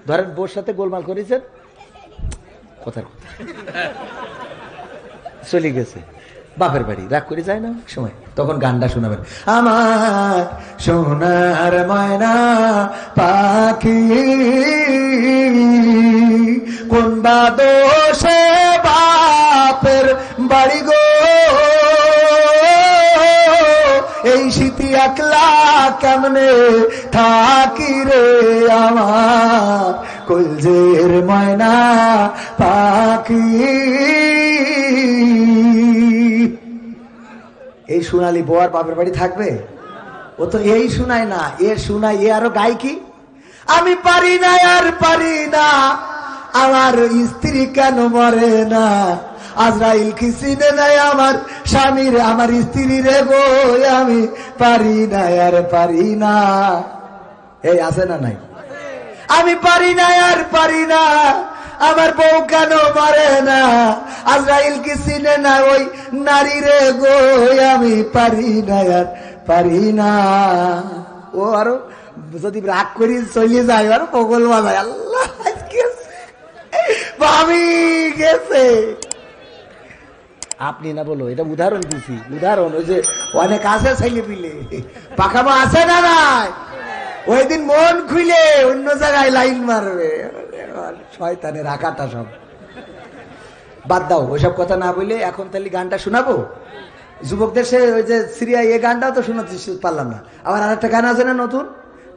ধরেন বোর সাথে গোলমাল করেছেন, কথার কথা চলে গেছে বাপের বাড়ি, রাগ করে যায় না সময়, তখন গানটা শোনাবেন। আমার সোনার ময়না পাখি কোন বা দোষে বাপের বাড়ি গো, এই শীতি একলা কেমনে থাকি রে আমার কলজের ময়না পাখি। এই সোনালি বোয়ার বাপের বাড়ি থাকবে? ও তো এই শোনায় না, এ শোনায়, এ আরো গায় কি, আমি পারি না আর পারি না, আমার স্ত্রী কেন মরে না, আজরাইল কি চিনে নাই আমার স্বামীর, আমার স্ত্রী রে গো, আমি পারি না আর পারি না। এই আছে না নাই? আমি পারি না আর পারি না, আমার বউ কেন মরে না, আজরাইল কি চিনে না ওই নারী রে গো, আমি পারি না আর পারি না। ও আরো যদি রাগ করি চলে যায়, আরো পগল বাজায়, আল্লাহ ভাবি গেছে। আপনি না বলো, এটা উদাহরণ দিছি, উদাহরণ। ওই যে অনেক আছে ছেলে পিলে পাখাবো আছে না নাই, ওই দিন মন খুলে অন্য জায়গায় লাইন মারবে, শয়তানের আকাটা সব বাদ দাও, ওইসব কথা না বলে এখন তাহলে গানটা শোনাবো যুবকদের। সে ওই যে সিরিয়া, এই গানটাও তো শোনাতে পারলাম না। আবার আর একটা গান আছে না নতুন,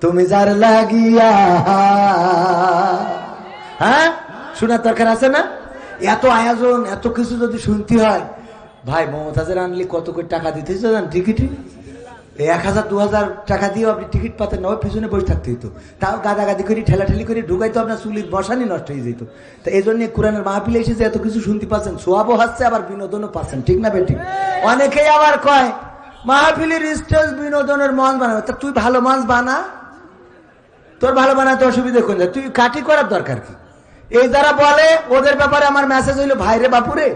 তুমি যার লাগিয়া, হ্যাঁ শোনার দরকার আছে না? এত আয়োজন, এত কিছু যদি শুনতে হয়, ভাই মমতাজের আনলি কত করে টাকা দিতে জান টিকিটে, 1000 2000 টাকা দিয়ে আপনি টিকিট পাতেন না, ওই পিছনে বসে থাকতে হইতো, তাও গাদাগাদি করে ঠেলাঠেলি করে ঢুকাইতো, আপনার চুলির বসানি নষ্ট হয়ে যেত। তো এই জন্য কোরআনের মাহফিলে এসে যে এত কিছু শুনতে পাচ্ছেন, সোয়াবও হাসছে আবার বিনোদনও পাচ্ছেন, ঠিক না বেঠিক? অনেকেই আবার কয় মাহফিলের স্টেজ বিনোদনের মঞ্চ বানাবে, তা তুই ভালো মঞ্চ বানা, তোর ভালো বানাতে অসুবিধা কোন যায়, তুই কাটি করার দরকার কি? এই যারা বলে ওদের ব্যাপারে আমার মেসেজ হইলো, ভাইরে বাপুরে,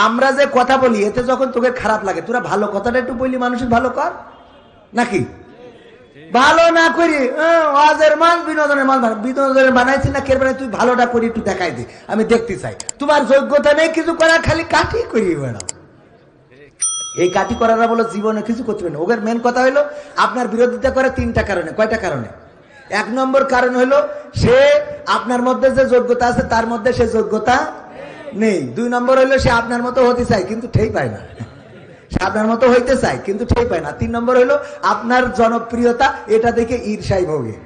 আমরা যে কথা বলি এতে যখন তোকে খারাপ লাগে, তোরা ভালো কথাটা একটু বললি মানুষের ভালো কর, নাকি ভালো না করি ওয়াজের মান বিনোদনের মান, বিনোদনের বানাইছি না কে বানাই, তুই ভালোটা করি একটু দেখাই দে, আমি দেখতে চাই। তোমার যোগ্যতা নেই কিছু করার, খালি কাটি করি বেড়াও। এই কাটি করারা বলো জীবনে কিছু করতে পারে না। ওদের মেন কথা হলো আপনার বিরোধিতা করে 3টা কারণে। কয়টা কারণে? 1 নম্বর কারণ হলো সে আপনার মধ্যে যে যোগ্যতা আছে তার মধ্যে সে যোগ্যতা নেই। 2 নম্বর হলো সে আপনার মতো হতে চায় কিন্তু ঠিক পায় না, সে আপনার মতো হইতে চায় কিন্তু ঠিক পায় না। 3 নম্বর হলো আপনার জনপ্রিয়তা, এটা দেখে ঈর্ষায় ভোগে,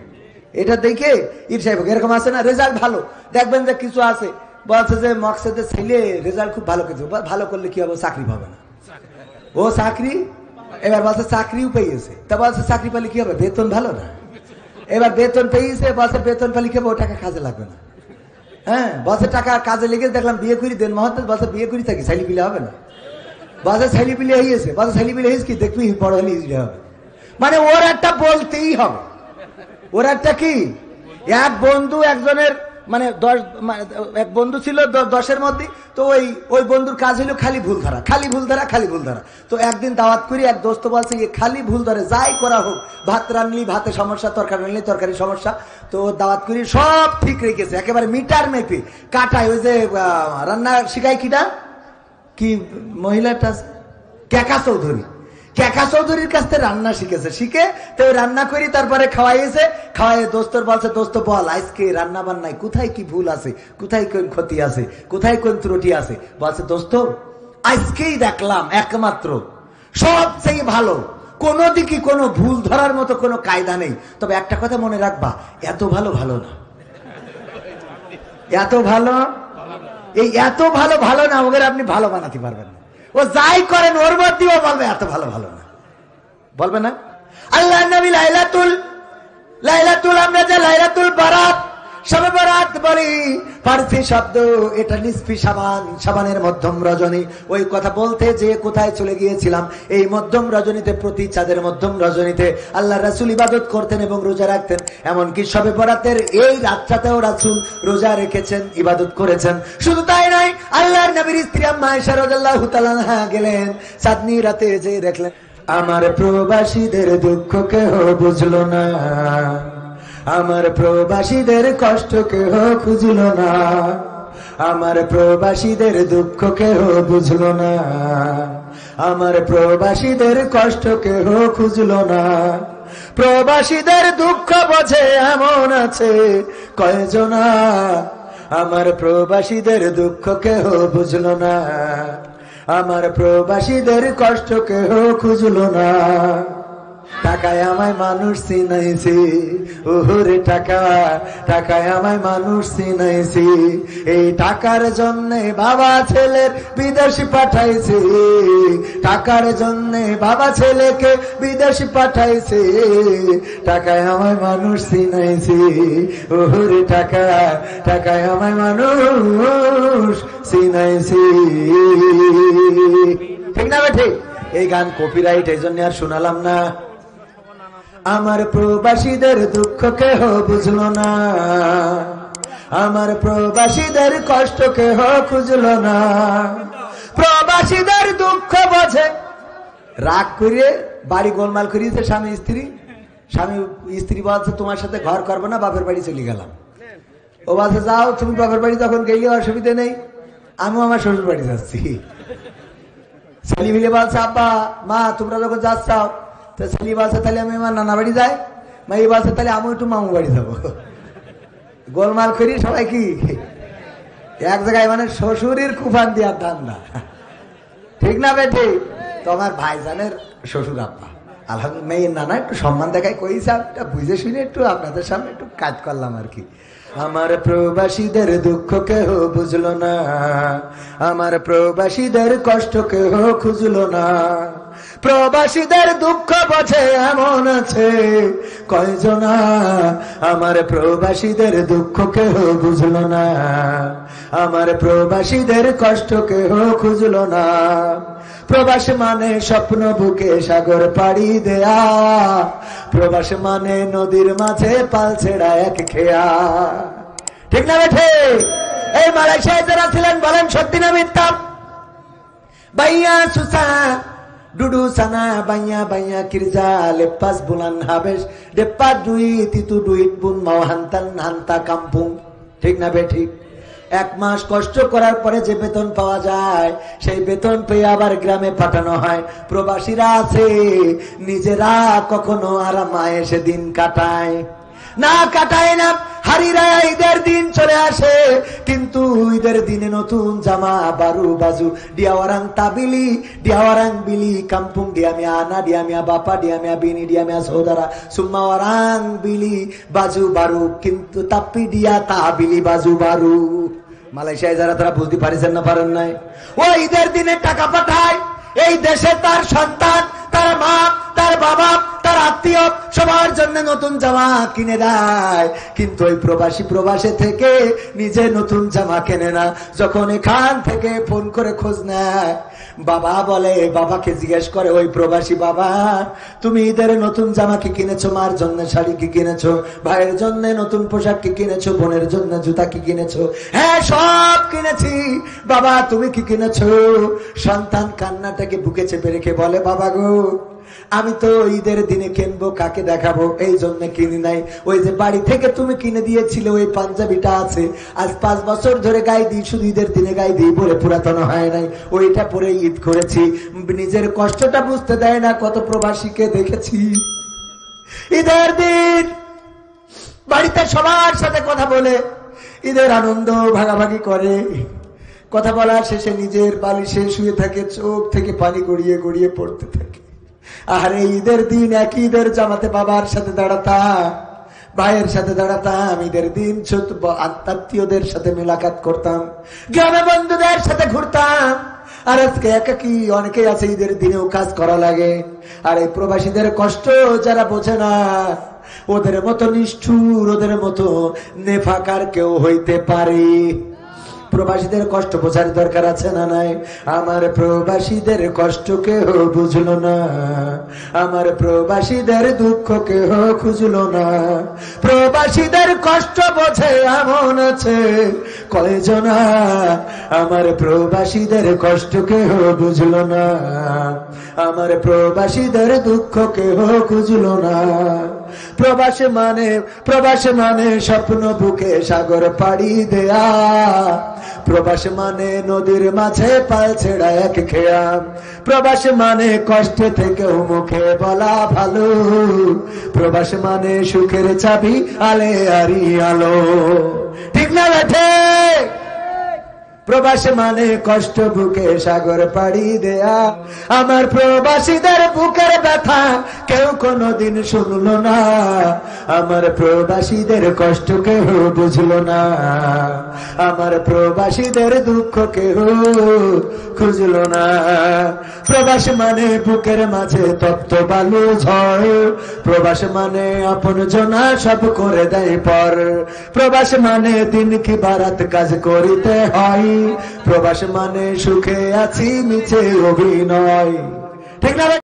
এটা দেখে ঈর্ষায় ভোগে। এরকম আছে না, রেজাল্ট ভালো, দেখবেন যে কিছু আছে বলছে যে মকসেদের ছেলে রেজাল্ট খুব ভালো, কিছু ভালো করলে কি হবে, চাকরি পাবে না, ও চাকরি, এবার বলছে চাকরিও পেয়েছে, তা বলছে চাকরি পেলে কি হবে, বেতন ভালো না, এবার বেতন পেয়েছে, বলছে বেতন পেলে কি হবে, ও টাকা কাজে লাগবে না। হ্যাঁ বলছে টাকা কাজে লেগে, দেখলাম বিয়ে করি দেন মহত্ব, বলছে বিয়ে করি থাকি ছেলে পিলে হবে না, বলছে ছেলে পিলে হয়েছে, বলছে ছেলে পিলে হয়েছে কি দেখবি বড় হলে ইজি হবে। মানে ওর একটা বলতেই হবে, ওর একটা কি, এক বন্ধু একজনের মানে 10 এক বন্ধু ছিল 10-এর মধ্যে, তো ওই বন্ধুর কাজ হলো খালি ভুল ধরা, খালি ভুল ধরা, খালি ভুল ধরা। তো একদিন দাওয়াত করি, এক দোস্ত বলছে খালি ভুল ধরে, যাই করা হোক, ভাত রানলি ভাতে সমস্যা, তরকারি রানলি তরকারি সমস্যা। তো দাওয়াত করি সব ঠিক রেখেছে, একেবারে মিটার মেপে কাটায়। ওই যে রান্না শিখায় কিনা কি মহিলাটা, কেকা চৌধুরী, কেকা চৌধুরীর কাছ থেকে রান্না শিখেছে, শিখে তো রান্না করি, তারপরে খাওয়াইছে, খাওয়াই দোস্তর বলছে দোস্ত বল আজকে রান্না বান্নায় কোথায় কি ভুল আছে, কোথায় কোন ক্ষতি আছে, কোথায় কোন ত্রুটি আছে। বলছে দোস্ত আজকেই দেখলাম একমাত্র সবচেয়ে ভালো, কোনো দিকে কোনো ভুল ধরার মতো কোনো কায়দা নেই, তবে একটা কথা মনে রাখবা, এত ভালো ভালো না, এত ভালো, এই এত ভালো ভালো না, ওদের আপনি ভালো বানাতে পারবেন না। ও যাই করেন ওর মধ্যেও বলবে এত ভালো ভালো না, বলবে না। আল্লাহ নবী লাইলাতুল আমরা যে লাইলাতুল বারাত, শবে বারাত বলি ফারসি শব্দ, এটা নিসফি শাবান, শাবানের মধ্যম রজনী। ওই কথা বলতে যে কোথায় চলে গিয়েছিলাম, এই মধ্যম রজনীতে, প্রতি চাঁদের মধ্যম রজনীতে আল্লাহ রাসূল ইবাদত করতেন এবং রোজা রাখতেন। এমনকি শবে বরাতের এই রাতটাতেও রাসূল রোজা রেখেছেন, ইবাদত করেছেন। শুধু তাই নয়, আল্লাহর নবীর স্ত্রী আম্মা আয়েশা রাদিয়াল্লাহু তাআলা আনহা গেলেন চাঁদনী রাতে, যে দেখলেন আমার প্রবাসীদের দুঃখ কেহ বুঝলো না, আমার প্রবাসীদের কষ্ট কেহ খুঁজল না, আমার প্রবাসীদের দুঃখ কেহ বুঝল না, আমার প্রবাসীদের কষ্ট কেহ খুঁজল না। প্রবাসীদের দুঃখ বোঝে এমন আছে কয়জনা, আমার প্রবাসীদের দুঃখ কেহ বুঝল না, আমার প্রবাসীদের কষ্ট কেহ খুঁজল না। টাকায় আমায় মানুষ চিনাইছে, ওহরে টাকা, টাকায় আমায় মানুষ চিনাইছে। এই টাকার জন্যে বাবা ছেলের বিদেশে পাঠাইছে, টাকার জন্যে বাবা ছেলেকে বিদেশে পাঠাইছে। টাকায় আমায় মানুষ চিনাইছে, ওহরে টাকা, টাকায় আমায় মানুষ চিনাইছে। ঠিক না বেঠে? এই গান কপিরাইট, এই জন্য আর শোনালাম না। আমার প্রবাসীদের দুঃখ কেহ বুঝল না, আমার প্রবাসীদের কষ্ট কেহ খুঁজল না। প্রবাসীদের দুঃখ বোঝে, রাগ করে বাড়ি গোলমাল করিয়েছে স্বামী স্ত্রী, স্বামী স্ত্রী বলছে তোমার সাথে ঘর করবো না, বাপের বাড়ি চলে গেলাম। ও বলছে যাও তুমি বাপের বাড়ি, তখন গেলে অসুবিধা নেই, আমিও আমার শ্বশুর বাড়ি যাচ্ছি। ছেলে মিলে বলছে আব্বা মা তোমরা যখন যাচ্ছ, তো ছেলে বলছে তাহলে আমি আমার নানা বাড়ি যাই, মাই বলছে তাহলে আমি একটু মামু বাড়ি যাবো। গোলমাল করি সবাই কি এক জায়গায়, মানে শ্বশুরের কুফান দেওয়ার ধান্দা। ঠিক না বেঠে? তো আমার ভাইজানের শ্বশুর আব্বা আলহামদুলিল্লাহ, মেয়ের নানা একটু সম্মান দেখায় কইছে, বুঝে শুনে একটু আপনাদের সামনে একটু কাজ করলাম আর কি। আমার প্রবাসীদের দুঃখ কেহ বুঝল না, আমার প্রবাসীদের কষ্ট কেহ খুঁজল না। প্রবাসীদের দুঃখ বোঝে এমন আছে কয়জনা, আমার প্রবাসীদের দুঃখ কেহ বুঝল না, আমার প্রবাসীদের কষ্ট কেহ খুঁজল না। প্রবাস মানে স্বপ্ন বুকে সাগর পাড়ি দেয়া, প্রবাস মানে নদীর মাঝে পাল ছেড়া এক খেয়া। ঠিক না বেঠে? এই মালয়েশিয়ায় যারা ছিলেন বলেন সত্যি না মিথ্যা? বাইয়া সুসা ডুডু সানা বাইয়া বাইয়া কিরজা লেপাস বুলান হাবেশ ডেপা দুই তিতু দুইট বুন মাও হান্তান হান্তা কাম্পুং। ঠিক না বে ঠিক? এক মাস কষ্ট করার পরে যে বেতন পাওয়া যায়, সেই বেতন পেয়ে আবার গ্রামে পাঠানো হয়। প্রবাসীরা আছে নিজেরা কখনো আরামায় এসে দিন কাটায় না, কাটায় না। হারিরা ঈদের দিন চলে আসে, কিন্তু ঈদের দিনে নতুন জামা বারু বাজু ডিয়াওয়ারাং তাবিলি ডিয়াওয়ারাং বিলি কাম্পুং ডিয়ামিয়া আনা ডিয়ামিয়া বাপা ডিয়ামিয়া বিনি ডিয়ামিয়া সৌদারা সুম্মাওয়ারাং বিলি বাজু বারু, কিন্তু তাপ্পি ডিয়া তাবিলি বাজু বারু। মালয়েশিয়ায় যারা তারা বুঝতে পারিছেন না পারেন নাই? ও ঈদের দিনে টাকা পাঠায়, এই দেশে তার সন্তান, তার মা, তার বাবা, তার আত্মীয় সবার জন্য নতুন জামা কিনে দেয়, কিন্তু ওই প্রবাসী প্রবাসে থেকে নিজে নতুন জামা কেনে না। যখন এখান থেকে ফোন করে খোঁজ নেয়, বাবা বলে, বাবাকে জিজ্ঞেস করে ওই প্রবাসী, বাবা তুমি ঈদের নতুন জামা কি কিনেছো? মার জন্য শাড়ি কি কিনেছো? ভাইয়ের জন্য নতুন পোশাক কি কিনেছো? বোনের জন্য জুতা কি কিনেছো? হ্যাঁ সব কিনেছি। বাবা তুমি কি কিনেছো? সন্তান কান্নাটাকে বুকে চেপে রেখে বলে, বাবা গো আমি তো ঈদের দিনে কিনবো, কাকে দেখাবো, এই জন্য কিনি নাই। ওই যে বাড়ি থেকে তুমি কিনে দিয়েছিলে ওই পাঞ্জাবিটা আছে, আজ 5 বছর ধরে গায়ে দিই, শুধু ঈদের দিনে গায়ে দিই বলে পুরাতন হয় নাই, ওইটা পরে ঈদ করেছি। নিজের কষ্টটা বুঝতে দেয় না। কত প্রবাসীকে দেখেছি ঈদের দিন বাড়িতে সবার সাথে কথা বলে ঈদের আনন্দ ভাগাভাগি করে, কথা বলার শেষে নিজের বালিশে শুয়ে থাকে, চোখ থেকে পানি গড়িয়ে গড়িয়ে পড়তে থাকে। আর এই ঈদের দিন এক ঈদের জামাতে বাবার সাথে দাঁড়াতাম, ভাইয়ের সাথে দাঁড়াতাম, ঈদের দিন আত্মীয়দের সাথে মেলাকাত করতাম, গ্রামে বন্ধুদের সাথে ঘুরতাম। আর আজকে একাকি অনেকেই আছে ঈদের দিনেও কাজ করা লাগে। আর এই প্রবাসীদের কষ্ট যারা বোঝে না, ওদের মতো নিষ্ঠুর, ওদের মতো নেফাকার কেউ হইতে পারে? প্রবাসীদের কষ্ট বোঝার দরকার আছে না নাই? আমার প্রবাসীদের কষ্ট কেহ বুঝলো না, আমার প্রবাসীদের দুঃখ কেহ খুঁজলো না। প্রবাসীদের কষ্ট বোঝে এমন আছে কয়জনা আমার প্রবাসীদের কষ্ট কেহ বুঝলো না, আমার প্রবাসীদের দুঃখ কেহ খুঁজলো না। প্রবাসে মানে স্বপ্ন বুকে সাগর পাড়ি দেয়া, প্রবাস মানে নদীর মাঝে পাল ছেড়া এক খেয়া, প্রবাস মানে কষ্ট থেকেও মুখে বলা ভালো, প্রবাস মানে সুখের চাবি আলে আরি আলো। ঠিক না বেঠে? প্রবাস মানে কষ্ট বুকে সাগর পাড়ি দেয়া, আমার প্রবাসীদের বুকের ব্যথা কেউ কোনোদিন শুনলো না, আমার প্রবাসীদের কষ্ট কেউ বুঝলো না, আমার প্রবাসীদের দুঃখ কেউ খুঁজলো না। প্রবাস মানে বুকের মাঝে তপ্ত বালু ঝড়, প্রবাস মানে আপন জনা সব করে দেয় পর, প্রবাস মানে দিন কি বারাত কাজ করিতে হয়, প্রবাস মানে সুখে আছি মিছে অভিনয়। ঠিক না?